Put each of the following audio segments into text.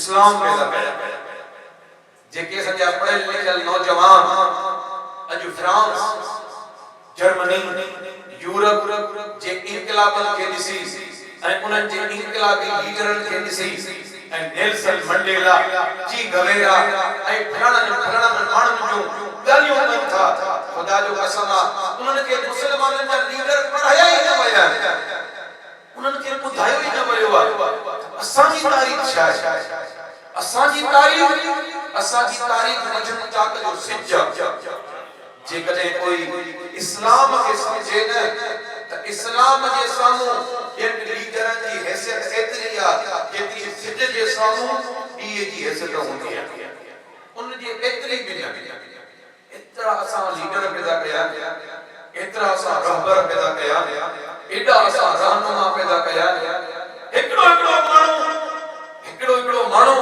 इस्लाम पैदा कया जेके सजा पढ़े लिखल नौजवान अज फ्रांस जर्मनी यूरोप जे इनकलाबन के दिसी ऐं उन्हनि जे इनकलाबी लीडरनि खे ॾिसी ऐं नेल्सन मंडेला ची गवेरा ऐं फलाणनि माण्हुनि जूं ॻाल्हियूं कनि था ख़ुदा जो कसम आहे उन्हनि खे मुस्लमाननि जा लीडर पढ़ाया ई न विया उन्हनि खे ॿुधायो ई न वियो आहे असांजी तारीख़ छा आहे असांजी तारीख़ वजन ताक जो सिज जेकॾहिं कोई इस्लाम खे समझे न त इस्लाम जे साम्हूं ॿियनि लीडरनि जी हैसियत एतिरी आहे जेतिरी सिज जे साम्हूं ॾीए जी हैसियत हूंदी आहे उन जी एतिरी बि न एतिरा असां लीडर पैदा कया एतिरा असां रहबर पैदा कया एॾा असां रहनुमा पैदा कया हिकिड़ो माण्हू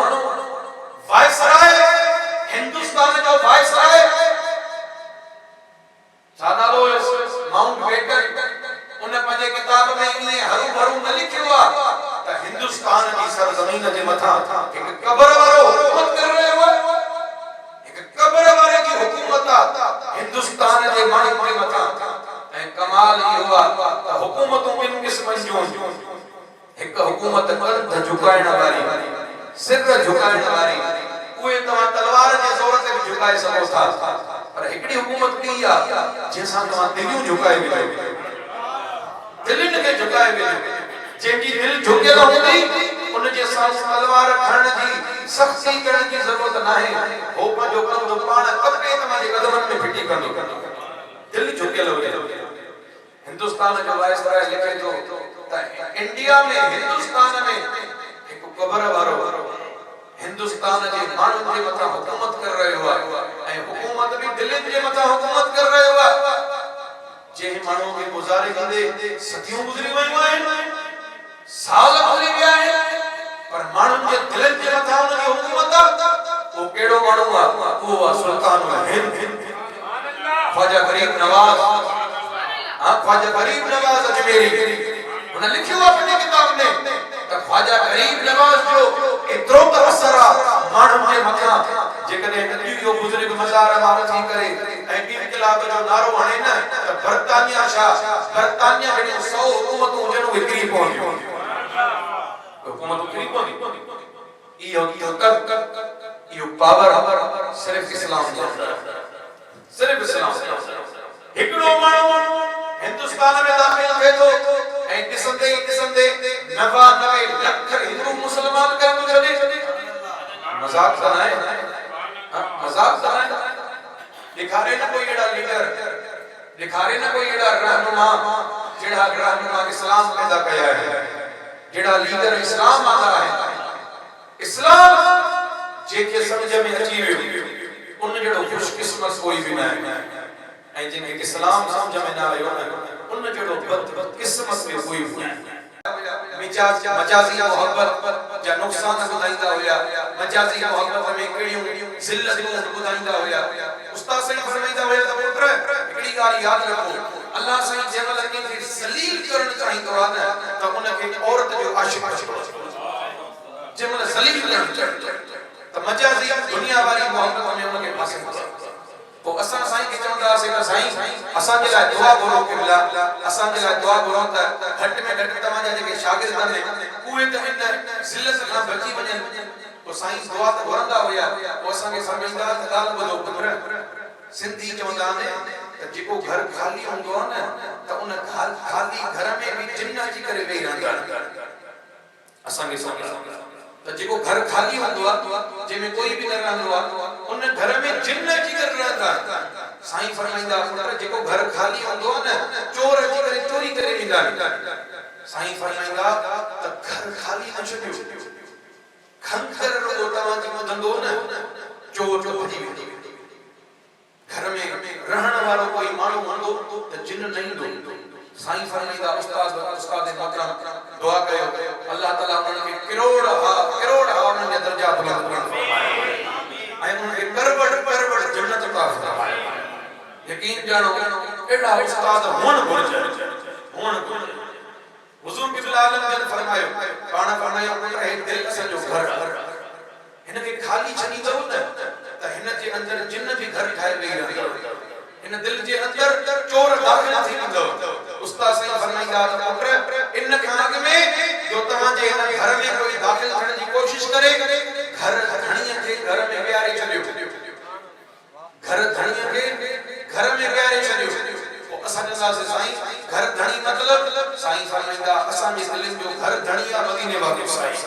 वायसराय हिंदुस्तान जो वायसराय सानालो माउंट बेटन उन पंहिंजे किताब में इने हरू भरू न लिखियो आहे त हिंदुस्तान जी सरज़मीन जे मथां हिकु क़बर वारो हुकूमत कर रहियो आहे हिकु क़बर वारे जी हुकूमत आहे हिंदुस्तान जे माण्हुनि जे मथां ऐं कमाल इहो आहे त हुकूमतूं ॿिनि क़िस्मनि जूं हिकु हुकूमत कंध झुकाइण वारी सिर झुकाइण वारी उहे तव्हां तलवार जे ज़ोर ते बि झुकाए सघो था पर हिकड़ी हुकूमत की आहे जंहिंसां तव्हां दिलियूं झुकाए वेठो दिलनि खे झुकाए वेठो जंहिंजी दिलि झुकियल हूंदी उन जे साम्हूं तलवार खणण जी सख़्ती करण जी ज़रूरत नाहे हो पंहिंजो कंधु पाण कपे तव्हांजे कदमनि में फिटी कंदो दिलि झुकियल हुजे हिंदुस्तान जो वायसराय लिखे थो त इंडिया में हिंदुस्तान में हिकु क़बर वारो हिंदुस्तान जे माण्हुनि जे मथां हुकूमत कर रहियो आहे ऐं हुकूमत भी दिलनि जे मथां हुकूमत कर रहियो आहे जंहिं माण्हू खे गुज़ारे कंदे सदियूं गुज़री वयूं आहिनि साल गुज़री विया आहिनि पर माण्हुनि जे दिलनि जे मथां उन जी हुकूमत आहे उहो कहिड़ो माण्हू आहे उहो आहे सुल्तान हिंद ख्वाजा गरीब नवाज़ ख्वाजा गरीब नवाज़ अजमेरी उन लिखियो आहे पंहिंजी किताब में त ख्वाजा गरीब नवाज़ जो एतिरो त असर आहे माण्हुनि जे मथां जेकॾहिं नदी जो बुज़ुर्ग मज़ार मां थी करे ऐं इनकलाब जो नारो हणे न त बर्तानिया बर्तानिया जहिड़ियूं 100 हुकूमतूं हुजनि विकिरी पवंदियूं हुकूमतूं विकिरी पवंदियूं इहो पावर सिर्फ़ इस्लाम जो सिर्फ़ इस्लाम हिकिड़ो माण्हू हिंदुस्तान में दाख़िल थिए थो ऐं ॾिसंदे 99 लख हिंदू मुस्लमान करण थो छॾे मजाक त नाहे दिखारे न कोई एड़ा लीडर दिखारे न कोई एड़ा रहनुमा जेड़ा रहनुमा इस्लाम पैदा कया है जेड़ा लीडर इस्लाम आंदा है इस्लाम जेके समझ में अची वियो उन जेड़ो खुशकिस्मत कोई भी न है ऐं जिने इस्लाम समझ में ना आयो उन जेड़ो बदकिस्मत में कोई भी न मजाजी मोहब्बत जा नुकसान बुधाईंदा हुया मजाजी मोहब्बत में कहिड़ियूं ज़िल्लतूं बुधाईंदा हुया उस्ताद सही फरमाईंदा हुया त पुत्र हिकड़ी ॻाल्हि यादि रखो अल्लाह सही जंहिंमहिल कंहिंखे ज़लील करणु चाहींदो आहे न त उनखे औरत जो आशिक़ जंहिंमहिल ज़लील करणु त मजाजी दुनिया वारी मोहब्बत में उनखे फासे तो असां साईं के चवंदासीं त साईं असांजे लाइ दुआ घुरो किबला असांजे लाइ दुआ घुरो त घटि में घटि तव्हांजा जेके शागिर्द आहिनि उहे त इन ज़िल्लत खां बची वञनि तो साईं दुआ त घुरंदा हुया पोइ असांखे सम्झंदा त ॻाल्हि ॿुधो पुत्र सिंधी चवंदा आहिनि त जेको घर ख़ाली हूंदो आहे न त उन ख़ाली घर में बि जिन्न अची करे वेही रहंदा आहिनि असांखे सम्झ त जेको घर खाली हूंदो आहे जंहिंमें कोई बि न रहंदो आहे उन घर में जिन्न अची करे रहंदा साईं फरमाईंदा पुत्र जेको घर खाली हूंदो आहे न चोर अची करे चोरी करे ईंदा साईं फरमाईंदा त घर खाली न छॾियो खंखर रुगो तव्हांजी ॿुधंदो न चोर भॼी वेंदो घर में रहण वारो कोई माण्हू हूंदो त जिन्न न ईंदो साईं फरमाईंदा उस्ताद मोहतरम दुआ कयो अल्लाह ताला उन्हनि खे करोड़ उन्हनि जा दर्जा बुलंद फरमाए ऐं उन्हनि खे करवड़ जन्नत अता फरमाए यकीन जानो एड़ा उस्ताद हुअण घुरिजे हुज़ूर क़िबला आलम जन फरमायो पाण फरमायो पुत्र हे दिल असांजो घर खाली छनी दो न त हिन जे अंदर जिन भी घर ठाए वेई रहंदो इन दिल जे अंदर चोर दाखिल थी वेंदो उस्ताद सही फरमाईंदा त पुत्र इन खाग में जो तव्हां जे इन घर में कोई दाखिल थियण जी कोशिश करे घर धणीअ खे घर में विहारे छॾियो घर धणीअ खे घर में विहारे छॾियो असां चवंदासीं साईं घर धणी मतलब साईं फरमाईंदा असां जे दिल जो घर धणी आहे मदीने वारो साईं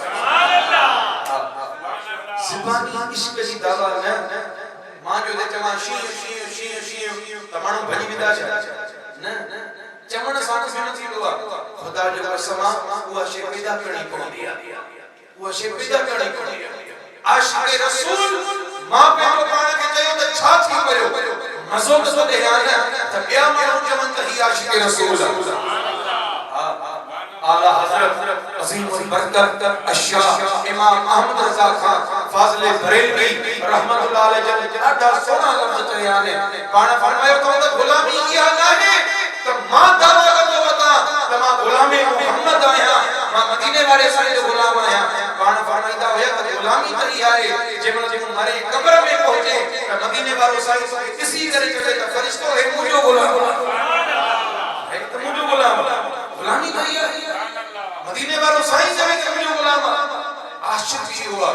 सुभान अल्लाह ज़ुबानी इश्क जी दावा न मां जो दे चवा शी शी शी शी त माण्हू भॼी वेंदा छा न चवण सां न थींदो आहे ख़ुदा जो कसम उहा शइ पैदा करणी पवंदी आहे उहा शइ पैदा करणी पवंदी आहे आशिक़ रसूल मां पंहिंजो पाण खे चयो त छा थी पियो मज़ो तो दे आया त ॿिया माण्हू चवनि त ही आशिक़ रसूल आहे आला हज़रत अज़ीम उल बरकत अशाह इमाम अहमद रज़ा खान फाज़िल बरेलवी रहमतुल्लाह अलैहि जन ॾाढा सोना लफ़्ज़ चया आहिनि पाण फरमायो त गुलामी इहा नाहे त मां दावा कंदो वता त मां गुलामी मुहम्मद आहियां मां मदीने वारे साईं जो गुलाम आहियां पाण फरमाईंदा हुया त गुलामी त इहा आहे जंहिंमहिल तूं मरे कब्र में पहुचे त मदीने वारो साईं ॾिसी करे चवे त फ़रिश्तो हे मुंहिंजो गुलाम आहे त मुंहिंजो गुलाम गुलामी त इहा आहे मदीने वारो साईं चवे त मुंहिंजो गुलाम आशिक़ ही हुआ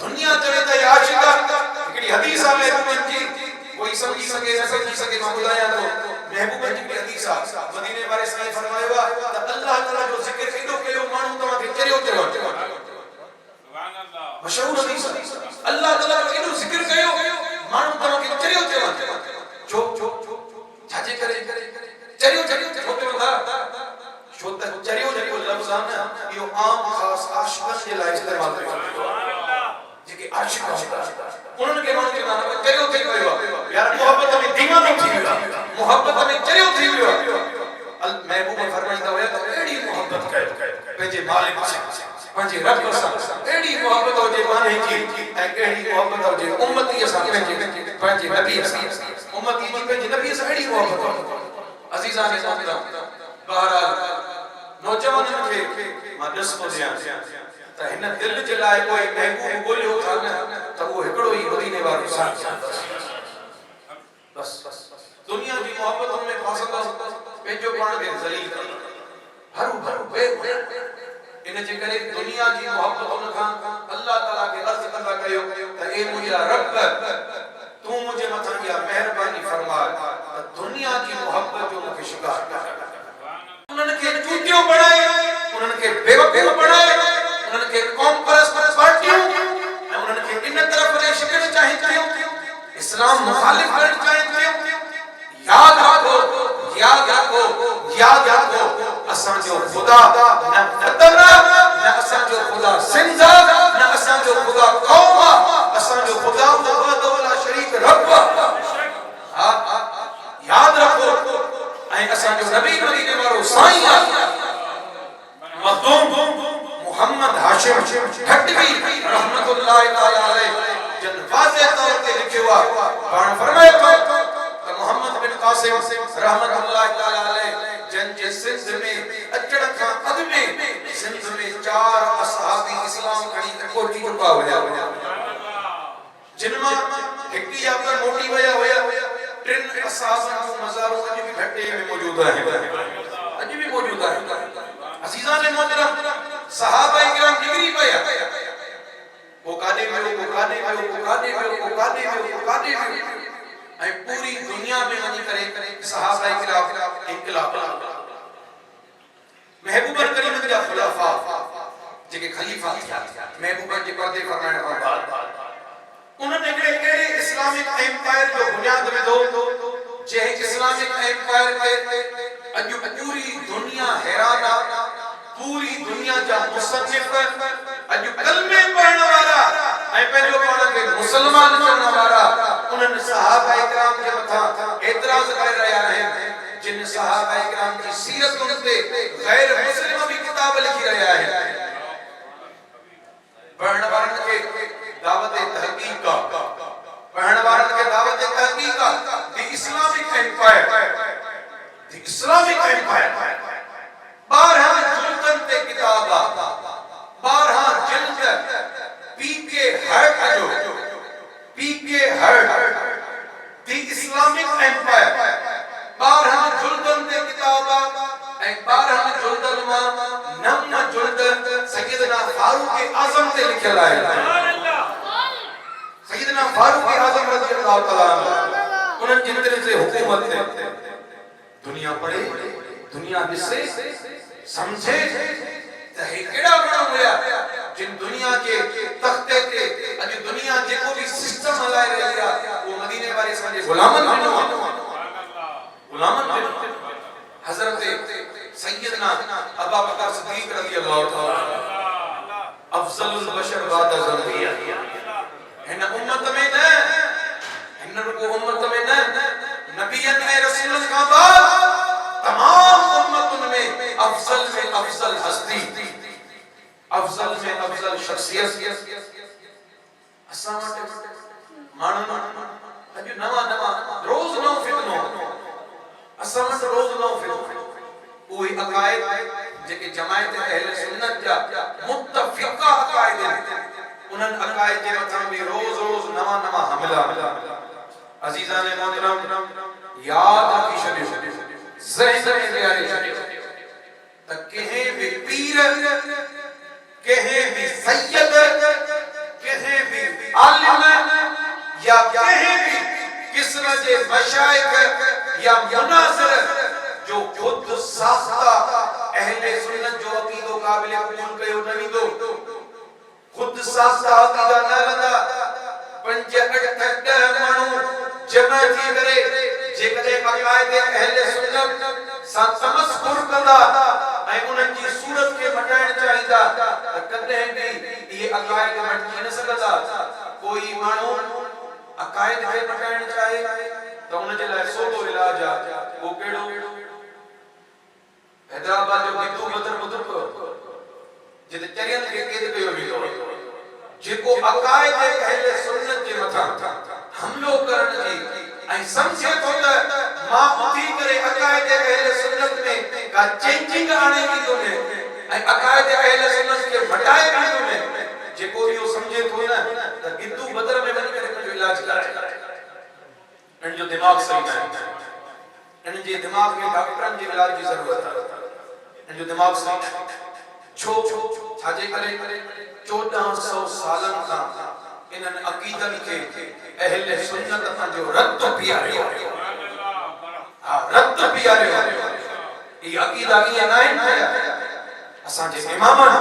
दुनिया चवे त ये आशिक़ हिकड़ी हदीस आहे महबूबन जी कोई समझी सके न समझी सके मां ॿुधायां थो महबूबन जी की हदीस आहे मदीने वारे साईं फरमायो आहे त अल्लाह ताला जो ज़िक्र केॾो कयो माण्हू तव्हां खे चरियो चरियो सुभान अल्लाह मशहूर हदीस अल्लाह ताला जो केॾो ज़िक्र कयो माण्हू तव्हां खे चरियो चरियो छो छाजे करे चरियो चरियो छो चवंदा छो त चरियो चरियो लफ़्ज़ आहे न इहो आम ख़ास आशिक़नि जे लाइ इस्तेमाल कयो सुभान अल्लाह जेके आशिक़ उन्हनि खे माण्हू चवंदा आहिनि चरियो थी वियो आहे यार मोहब्बत में दीवानो थी वियो आहे मोहब्बत में चरियो थी वियो आहे महबूब फरमाईंदा हुया त अहिड़ी मोहब्बत कयो पंहिंजे मालिक सां पंहिंजे रब सां अहिड़ी मोहब्बत हुजे माने जी ऐं अहिड़ी मोहब्बत हुजे उम्मतीअ सां पंहिंजे नबी सां उम्मती जी पंहिंजे नबी सां अहिड़ी मोहब्बत अज़ीज़ान मोहतरम बहरहाल नौजवाननि खे मां ॾिस थो ॾियां त हिन दिल जे लाइ कोई महबूब ॻोल्हियो था न त उहो हिकिड़ो ई मदीने वारो साईं बस दुनिया जी मोहब्बतुनि में फासंदा पंहिंजो पाण खे ज़लील कंदा हरू भरू इन जे करे दुनिया जी मोहब्बतुनि खां अल्लाह ताला खे अर्ज़ कंदा कयो त ए मुंहिंजा रब तूं मुंहिंजे मथां इहा महिरबानी फरमा त दुनिया जी मोहब्बत जो मूंखे शिकार कर उन्हनि खे चूटियो बनाए उन्हनि खे बेवकूफ़ बनाए उन्हनि खे कौम परस्त पार्टियूं ऐं उन्हनि खे इन तरफ़ ले शिकण चाहिनि थियूं इस्लाम मुखालिफ करण चाहिनि थियूं याद रखो असांजो ख़ुदा न वतन न असांजो ख़ुदा सिंध न असांजो ख़ुदा क़ौम असांजो ख़ुदा वहदहु ला शरीक रब हा याद रखो ऐं असांजो नबी मदीने वारो साईं आहे मखदूम मोहम्मद हाशिम ठटवी रहमतुल्लाह तआला अलैहि जन वाज़े तौर ते लिखियो आहे पाण फरमायो त मोहम्मद बिन कासिम रहमतुल्लाह तआला अलैहि जन जे सिंध में अचण खां अॻु में सिंध में 4 असहाबी इस्लाम खणी कोठी चुका हुया जिन मां हिकु या ॿ मोटी विया हुया टिन असहाबनि जो मज़ारो अॼु बि घटे में मौजूद आहे अॼु बि मौजूद आहे अज़ीज़ान मोहतरम सहाबा इकराम निकरी पिया वो काॾे वियो ऐं पूरी दुनिया में वञी करे सहाबा इकराम इनकलाब महबूबन करीम जा खुलाफा जेके खलीफा थिया महबूबन जे पर्दे फरमाइण खां बाद उन्हनि अहिड़े इस्लामिक एम्पायर जो बुनियाद विधो जंहिं इस्लामिक एम्पायर ते अॼु पूरी दुनिया हैरान आहे पूरी दुनिया जा मुसन्निफ अॼु कलमे पढ़ण वारा ऐं पंहिंजो पाण खे मुसलमान चवण वारा उन्हनि सहाबा इकराम जे मथां एतिराज़ करे रहिया आहिनि जिन सहाबा इकराम जी सीरतुनि ते गैर मुस्लिम भी किताब लिखी रहिया आहिनि पढ़ण वारनि खे दावत तहकीक पढ़ण वारनि खे दावत तहकीक द इस्लामिक एम्पायर 12 जुल्दन ते किताब 12 जिल्द पीके हर्ट जो खिलाए। सैयदना फारूक आज़म रज़ी अल्लाह तआला उन्हनि जे तरफ़ से हुकूमत ते दुनिया पढ़े, दुनिया ॾिसे, समझे त हे केड़ा माण्हू हुया जिन दुनिया जे तख़्ते ते अॼु दुनिया जेको भी सिस्टम हलाए रही आहे वो मदीने वारे असांजे गुलामनि ॾिनो आहे। गुलामनि ॾिनो हज़रत सैयदना अबू बकर सिद्दीक़ रज़ी अल्लाह तआला अफज़लुल बशर बाद ज़ंबिया हिन उम्मत में न हिन को उम्मत में न नबियन में रसूलन का बाद तमाम उम्मतुन में अफजल हस्ती, अफजल में अफजल शख्सियत असां वटि माण्हू अॼु नवा रोज़ नओं फितनो असां वटि रोज़ नओं फितनो उहे अक़ाइद जेके जमायत अहले सुन्नत जा मुत्तफ़िक़ा अक़ाइद उन्हनि अक़ाइद जे मथां भी रोज़ नवा हमला। अज़ीज़ान मोहतरम याद रखी छॾियो, ज़हन में विहारे छॾियो त कंहिं भी पीर, कंहिं भी सैयद, कंहिं भी आलिम या कंहिं भी किस्म जे मशाइख या मुनाज़िर जो खुद साख्ता अहले सुन्नत जो अक़ीदो क़ाबिल क़बूल कयो न वेंदो, खुद साख्ता अक़ीदा न रहंदा, 5-8 माण्हू जमा थी करे जेकॾहिं अक़ाइद अहले सुन्नत सां तमस्कुर कंदा ऐं उन्हनि जी सूरत खे मटाइण चाहींदा त कॾहिं भी इहे अक़ाइद मटिजी न सघंदा। कोई माण्हू अक़ाइद खे मटाइण चाहे त उन जे लाइ सोलो इलाज आहे, वो कहिड़ो? हैदराबाद जो गिद्दू बदर ॿुधो जिते चरियनि खे क़ैद कयो वेंदो जेको अक़ाइद अहले सुन्नत जे मथां हमलो करण जी ऐं समझे थो त मां उथी करे अक़ाइद अहले सुन्नत में का चेंजिंग आणे वेंदो न ऐं अक़ाइद अहले सुन्नत खे मटाए वेंदो न, जेको इहो समझे थो न त गिद्दू बदर में वञी करे पंहिंजो इलाज कराए। इन जो दिमाग़ सही न आहे, इन जे दिमाग़ में डॉक्टरनि जे इलाज जी ज़रूरत आहे। इन जो दिमाग़ सही न आहे छो छाजे करे 1400 सालनि खां इन्हनि अक़ीदनि खे अहले सुन्नत पंहिंजो रत पीआरियो, रत पीआरियो। इहे अक़ीदा ईअं न आहिनि असांजे इमामनि,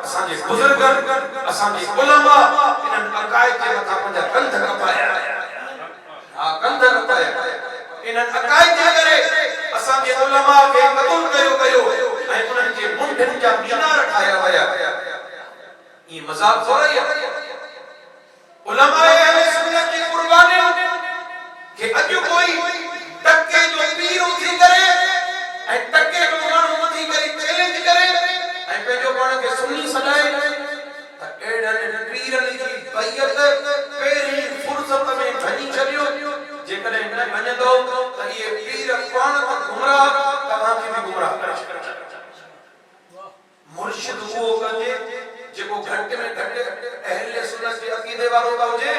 असांजे बुज़ुर्गनि, असांजे उलमा इन्हनि अक़ाइद जे मथां पंहिंजा कंध कपाया, कंध कपाया। इन्हनि अक़ाइद जे करे असांजे उलमा खे क़तल कयो ऐं उन्हनि जे मुंडनि जा मीनार ठाहिया विया। ये मज़ाक थोड़ा ही है। उलमाए अहले सुन्नत की कुर्बानी के अजु कोई टक्के जो पीर उठी करे ऐं टक्के जो माण्हू उठी करे चैलेंज करे ऐं पंहिंजो पाण खे सुन्नी सॾाए त अहिड़नि पीरनि जी बैयत पहिरीं फुर्सत में भञी छॾियो। जेकॾहिं न भञंदो त इहे पीर पाण त गुमराह तव्हांखे बि गुमराह करे छॾींदा। मुर्शिद उहो कजे जेको घट में घट अहले सुन्नत जे अक़ीदे वारो त हुजे,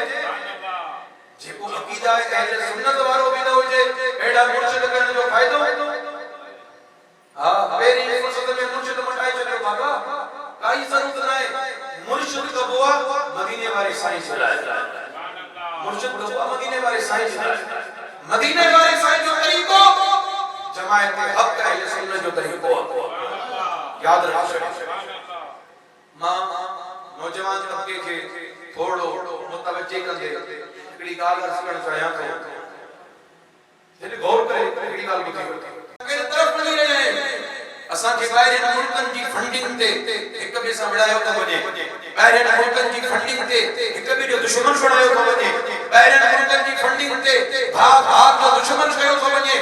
जेको अक़ीदा अहले सुन्नत वारो भी न हुजे, एड़ा मुर्शिद करण जो फायदो। हां पहिरीं फुर्सत में मुर्शिद मटाए छॾियो बाबा, काई ज़रूरत न आहे। मुर्शिद कबो आहे मदीने वारे साईं जे लाइ, मुर्शिद कबो आहे मदीने वारे साईं जे लाइ। मदीने वारे साईं जो तरीक़ो जमायत हक़ अहले सुन्नत जो तरीक़ो याद रखो। मां नौजवान तबके खे थोड़ो मुतवज्जे कंदे हिकड़ी ॻाल्हि अर्ज़ करणु चाहियां थो। जॾहिं गौर करे हिकड़ी ॻाल्हि ॿुधी कहिड़े तरफ़ वञी रहिया आहिनि। असांखे ॿाहिरि मुल्कनि जी फंडिंग ते हिक ॿिए सां विढ़ायो थो वञे, ॿाहिरि मुल्कनि जी फंडिंग ते हिक ॿिए जो दुश्मन बणायो थो वञे, ॿाहिरि मुल्कनि जी फंडिंग ते भाउ जो दुश्मन कयो थो वञे।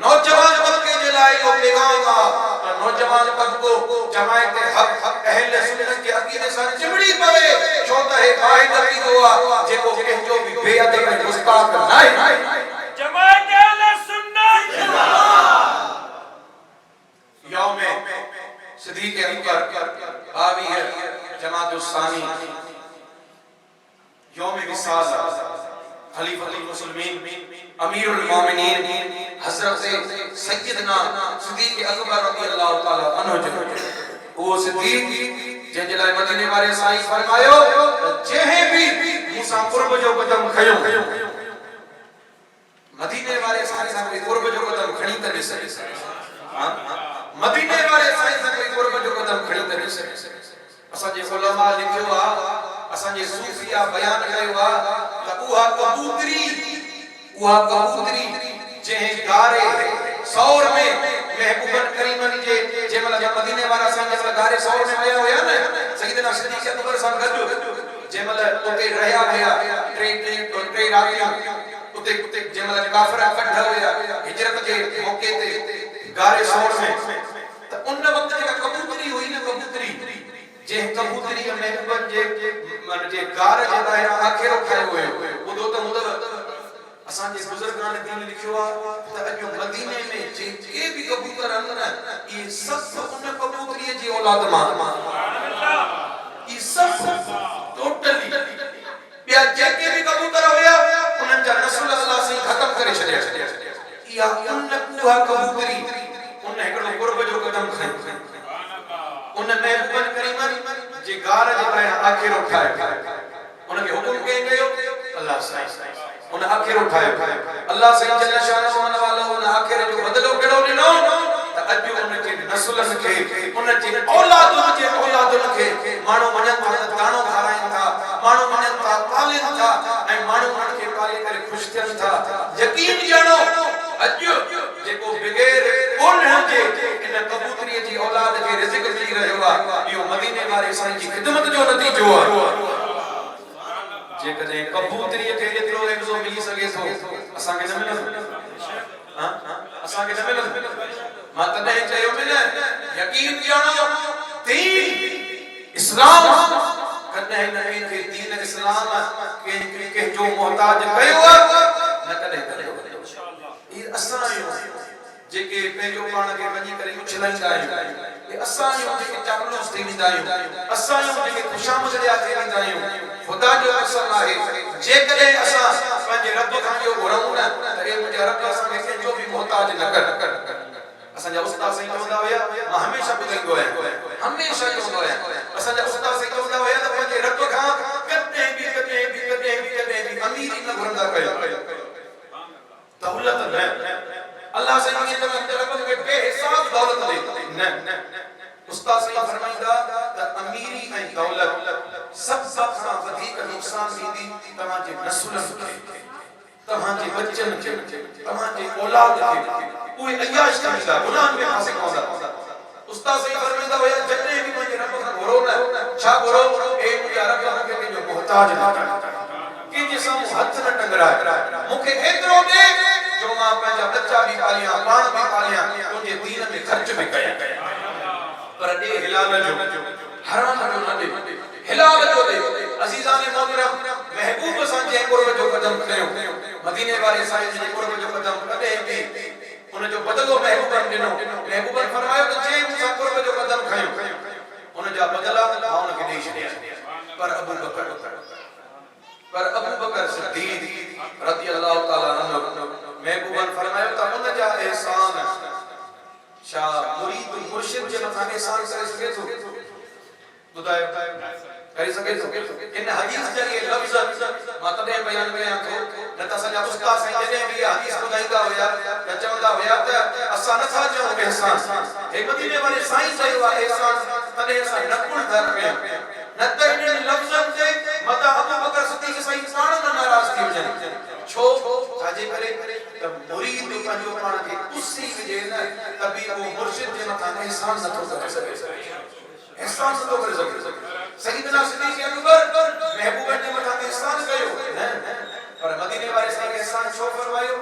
नौजवान तबके जे लाइ इहो पैगाम आहे त नौजवान तबको जमायत हक़ अहले सुन्नत के अक़ीदे सां चिमड़ी पवे, छो त हे वाहिद अक़ीदो आहे जेको कंहिंजो बि बेअदब ऐं गुस्ताख़ न आहे। जमायत अहले सुन्नत यौम सिद्दीक़ अकबर 22 जमात सानी यौम विसाल खलीफतुल मुस्लिमीन अमीरुल मोमिनीन हज़रत सैयदना सिद्दीक़ अकबर रज़ी अल्लाह तआला अन्हु वो सिद्दीक़ जंहिंजे लाइ मदीने वारे साईं फरमायो जंहिं भी मूंसां कुर्ब जो कदम खयो मदीने वारे साईं सां कोई कुर्ब जो कदम खणी त ॾिसे मदीने वारे साईं सां कोई कुर्ब जो कदम खणी त ॾिसे असांजे उलमा लिखियो आहे असांजे सूफिया बयान कयो आहे त उहा कबूतरी जंहिं गारे सौर में महबूबन करीमन जे जंहिंमहिल मदीने वारा साईं जंहिंमहिल गारे सौर में विया हुया न सईदना सिद्दीक़ अकबर सां गॾु जंहिंमहिल उते रहिया हुया टे रातियूं उते जंहिंमहिल काफ़िर कढ हुया हिजरत जे मौके ते गारे सौर में त उन वक्त जेका कबूतरी हुई न कबूतरी जंहिं कबूतरी महबूबन जे मन जे गार जे ॿाहिरां आखेरो खायो हुयो ॿुधो त हूंदव असांजे बुजुर्गान दीन लिखियो आहे त अॼु मदीने में जेके भी कबूतर आहिनि न इहे सभु उन कबूतरीअ जी औलाद मां इहे सभु टोटली ॿिया जेके भी कबूतर हुया उन्हनि जा नस्ल अल्लाह साईं ख़तम करे छॾिया इहा उहा कबूतरी उन हिकिड़ो कुर्ब जो कदम खयो उन महबूबन करीमन जे गार जे ॿाहिरां आखेरो ठाहे उनखे हुकुम कयो अल्लाह साईं उन आखेरो ठाहे अल्लाह साईं जल्ल शानो मन वालो उन आखेरे जो बदलो केड़ो ॾिनो त अॼु उन जे नस्लन खे उन जे औलादुन खे माण्हू मञनि था त दाणो खाराइनि था माण्हू मञनि था पालनि था ऐं माण्हू उन खे पाले करे ख़ुशि थियनि था यकीन ॼाणो अॼु जेको बग़ैर कोल्हण जे इन कबूतरीअ जी औलाद खे रिज़्क़ मिली रहियो आहे इहो मदीने वारे साईं जी ख़िदमत जो नतीजो आहे जेकॾहिं कबूतरीअ खे एतिरो हिफ़्ज़ो मिली सघे थो असांखे न मिलंदो असांखे न मिलंदो मां तॾहिं चयो न यकीन ॼाणो दीन इस्लाम कॾहिं न कंहिंखे दीन इस्लाम कंहिंजो मोहताज कयो आहे न कॾहिं कयो इहे असां आहियूं जेके पंहिंजो पाण खे वञी करे उछलाईंदा आहियूं इहे असां आहियूं जेके चापलूस थी वेंदा आहियूं असां आहियूं जेके ख़ुशामदिया थी वेंदा आहियूं खुदा जो कसम आहे जेकॾहिं असां पंहिंजे रब खां इहो घुरऊं न त हे मुंहिंजा रब असांखे कंहिंजो बि मोहताज न कर असांजा उस्ताद साईं चवंदा हुया मां हमेशह ॿुधाईंदो आहियां हमेशह चवंदो आहियां असांजा उस्ताद साईं चवंदा हुया त पंहिंजे रब खां कॾहिं बि अमीरी न घुरंदा कयो दौलत न अल्लाह साईं खे त रब खे बेहिसाब दौलत ॾे न उस्ताद साईं फरमाईंदा त अमीरी ऐं दौलत सब खां वधीक नुक़सान थींदी तव्हांजे नस्लनि खे तव्हांजे बच्चन खे तव्हांजे औलाद खे उहे अयाश थींदा गुनाह में फासे पवंदा उस्ताद साईं फरमाईंदा हुया जॾहिं बि मुंहिंजे रब खां घुरो न छा घुरो ए मुंहिंजा रब मूंखे कंहिंजो मोहताज न कर कंहिंजे साम्हूं हथ न टंगराए मूंखे एतिरो ॾे जो मां पंहिंजा बच्चा बि पालियां पाण बि पालियां तुंहिंजे दीन में ख़र्च बि कयां पर ॾे हिलाल जो हराम जो न ॾे हिलाल जो ॾे अज़ीज़ाने मोहतरम महबूब सां जंहिं कुर्ब जो कदम खयो मदीने वारे साईं जे कुर्ब जो कदम कॾहिं बि उन जो बदलो महबूबन ॾिनो महबूबन फरमायो त जंहिं मूंसां कुर्ब जो कदम खयो उन जा बदला मां उन खे ॾेई छॾिया पर अबू बकर सिद्दीक़ रज़ी अल्लाह ताला अन्हु महबूबन फरमायो त उन जा एहसान छा मुरीद मुर्शिद जे मथां एहसान करे सघे थो ॿुधायो करे सघे थो इन हदीस जरिए लफ़्ज़ मां तॾहिं बयान कयां थो न त असांजा उस्ताद साईं जॾहिं बि हदीस ॿुधाईंदा हुया त चवंदा हुया त असां नथा चऊं एहसान हे मदीने वारे साईं चयो आहे एहसान तॾहिं असां नकुल धर कयूं न त इन लफ़्ज़नि ते मता अबू बकर सिद्दीक़ साईं पाण न नाराज़ थी वञनि छो छाजे करे त मुरीद पंहिंजो पाण खे उसी विझे न त बि उहो मुर्शिद जे मथां एहसान नथो करे सघे एहसान नथो करे सघे सईदना सिद्दीक़ अकबर महबूबन जे मथां एहसान कयो न पर मदीने वारे साईं एहसान छो फरमायो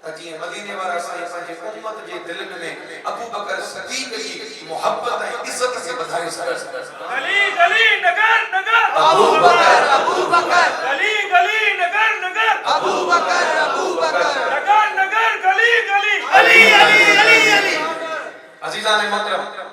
त जीअं मदीने वारा साईं पंहिंजे उम्मत जे दिलनि में अबू बकर सिद्दीक़ जी मोहब्बत ऐं इज़त खे वधाए सघे गली गली नगर नगर अबू बकर गली गली नगर नगर अबू बकर नगर नगर गली गली अली अली अली अली अज़ीज़ाने मोहतरम